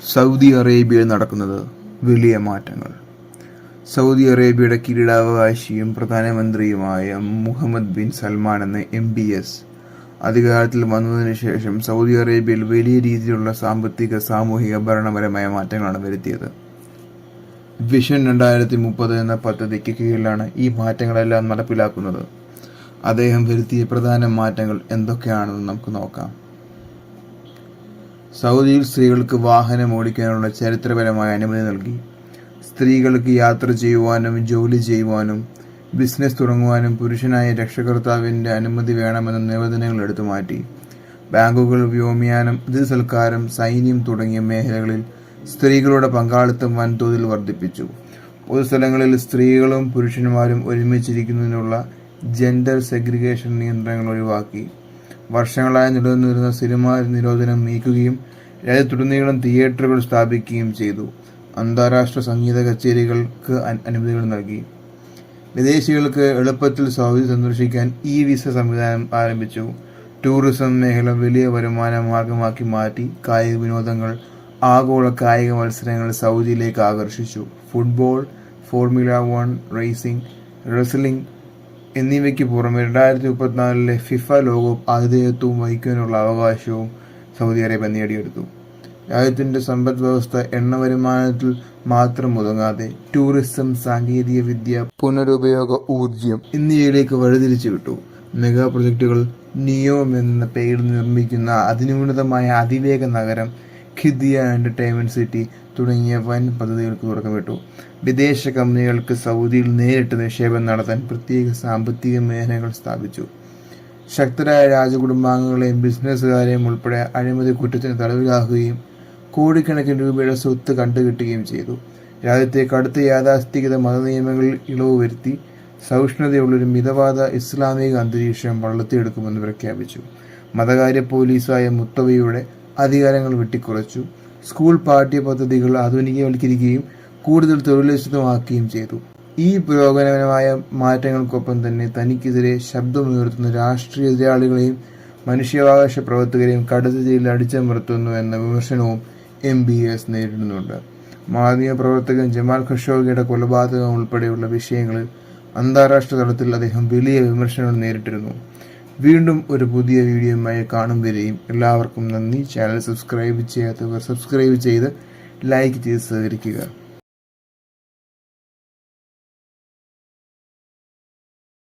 Saudi അറേബ്യയിൽ നടക്കുന്നത് വലിയ മാറ്റങ്ങൾ. സൗദി അറേബ്യയുടെ കിരീടാവകാശിയും പ്രധാനമന്ത്രിയുമായ മുഹമ്മദ് ബിൻ സൽമാൻ എന്ന MBS അധികാരത്തിൽ വന്നതിന് ശേഷം സൗദി അറേബ്യയിൽ വലിയ രീതിയിലുള്ള സാമ്പത്തിക, സാമൂഹിക, ഭരണപരമായ മാറ്റങ്ങളാണ് വരുത്തിയത്. വിഷൻ 2030 എന്ന പദ്ധതിക്ക് കീഴിലാണ് ഈ മാറ്റങ്ങളെല്ലാം നടപ്പിലാക്കുന്നത്. അദ്ദേഹം വരുത്തിയ പ്രധാന മാറ്റങ്ങൾ എന്തൊക്കെയാണെന്ന് നമുക്ക് നോക്കാം. സൗദിയിൽ സ്ത്രീകൾക്ക് വാഹനം ഓടിക്കാനുള്ള ചരിത്രപരമായ അനുമതി നൽകി. സ്ത്രീകൾക്ക് യാത്ര ചെയ്യുവാനും ജോലി ചെയ്യുവാനും ബിസിനസ് തുടങ്ങുവാനും പുരുഷനായ രക്ഷകർത്താവിൻ്റെ അനുമതി വേണമെന്ന നിബന്ധനകൾ എടുത്തു മാറ്റി. ബാങ്കുകൾ, വ്യോമയാനം, അതിഥിസൽക്കാരം, സൈന്യം തുടങ്ങിയ മേഖലകളിൽ സ്ത്രീകളുടെ പങ്കാളിത്തം വൻതോതിൽ വർദ്ധിപ്പിച്ചു. പൊതുസ്ഥലങ്ങളിൽ സ്ത്രീകളും പുരുഷന്മാരും ഒരുമിച്ചിരിക്കുന്നതിനുള്ള ജെൻഡർ സെഗ്രിഗേഷൻ നിയന്ത്രണങ്ങൾ ഒഴിവാക്കി. വർഷങ്ങളായി നിലനിന്നിരുന്ന സിനിമാ നിരോധനം നീക്കുകയും രാജ്യത്തുടനീളം തിയേറ്ററുകൾ സ്ഥാപിക്കുകയും ചെയ്തു. അന്താരാഷ്ട്ര സംഗീത കച്ചേരികൾക്ക് അനുമതികൾ നൽകി. വിദേശികൾക്ക് എളുപ്പത്തിൽ സൗദി സന്ദർശിക്കാൻ വിസ സംവിധാനം ആരംഭിച്ചു. ടൂറിസം മേഖല വലിയ വരുമാന മാർഗമാക്കി മാറ്റി. കായിക വിനോദങ്ങൾ, ആഗോള കായിക മത്സരങ്ങൾ സൗദിയിലേക്ക് ആകർഷിച്ചു. ഫുട്ബോൾ, ഫോർമുല 1 റേസിംഗ്, റെസ്ലിംഗ് എന്നിവയ്ക്ക് പുറമെ 2034 ഫിഫ ലോകകപ്പ് ആതിഥേയത്വം വഹിക്കാനുള്ള അവകാശവും സൗദി അറേബ്യ നേടിയെടുത്തു. രാജ്യത്തിൻ്റെ സമ്പദ് വ്യവസ്ഥ എണ്ണ വരുമാനത്തിൽ മാത്രം ഒതുങ്ങാതെ ടൂറിസം, സാങ്കേതിക വിദ്യ, പുനരുപയോഗ ഊർജ്ജം എന്നിവയിലേക്ക് വഴിതിരിച്ചു വിട്ടു. മെഗാ പ്രൊജക്ടുകൾ, നിയോം എന്ന പേരിൽ നിർമ്മിക്കുന്ന അതിനൂതനമായ അതിവേഗ നഗരം, ഖിദിയ എന്റർടൈൻമെന്റ് സിറ്റി തുടങ്ങിയ വൻ പദ്ധതികൾക്ക് തുടക്കമിട്ടു. വിദേശ കമ്പനികൾക്ക് സൗദിയിൽ നേരിട്ട് നിക്ഷേപം നടത്താൻ പ്രത്യേക സാമ്പത്തിക മേഖലകൾ സ്ഥാപിച്ചു. ശക്തരായ രാജകുടുംബാംഗങ്ങളെയും ബിസിനസ്സുകാരെയും ഉൾപ്പെടെ അഴിമതി കുറ്റത്തിന് തടവിലാക്കുകയും കോടിക്കണക്കിന് രൂപയുടെ സ്വത്ത് കണ്ടുകെട്ടുകയും ചെയ്തു. രാജ്യത്തെ കടുത്ത യാഥാസ്ഥിതിക മതനിയമങ്ങളിൽ ഇളവ് വരുത്തി സഹിഷ്ണുതയുള്ളൊരു മിതവാദ ഇസ്ലാമിക അന്തരീക്ഷം വളർത്തിയെടുക്കുമെന്ന് പ്രഖ്യാപിച്ചു. മതകാര്യ പോലീസായ മുത്തവയുടെ അധികാരങ്ങൾ വെട്ടിക്കുറച്ചു. സ്കൂൾ പാഠ്യപദ്ധതികൾ ആധുനികവൽക്കരിക്കുകയും കൂടുതൽ തൊഴിലധിഷ്ഠിതമാക്കുകയും ചെയ്തു. ഈ പുരോഗമനപരമായ മാറ്റങ്ങൾക്കൊപ്പം തന്നെ തനിക്കെതിരെ ശബ്ദമുയർത്തുന്ന രാഷ്ട്രീയ എതിരാളികളെയും മനുഷ്യാവകാശ പ്രവർത്തകരെയും കടുത്ത രീതിയിൽ അടിച്ചമർത്തുന്നു എന്ന വിമർശനവും MBS നേരിടുന്നുണ്ട്. മാധ്യമ പ്രവർത്തകൻ ജമാൽ ഖഷോഗിയുടെ കൊലപാതകം ഉൾപ്പെടെയുള്ള വിഷയങ്ങളിൽ അന്താരാഷ്ട്ര തലത്തിൽ അദ്ദേഹം വലിയ വിമർശനങ്ങൾ നേരിട്ടിരുന്നു. വീണ്ടും ഒരു പുതിയ വീഡിയോയുമായി കാണും വരെയും എല്ലാവർക്കും നന്ദി. ചാനൽ സബ്സ്ക്രൈബ് ചെയ്യാത്തവർ സബ്സ്ക്രൈബ് ചെയ്ത് ലൈക്ക് ചെയ്ത് സഹകരിക്കുക.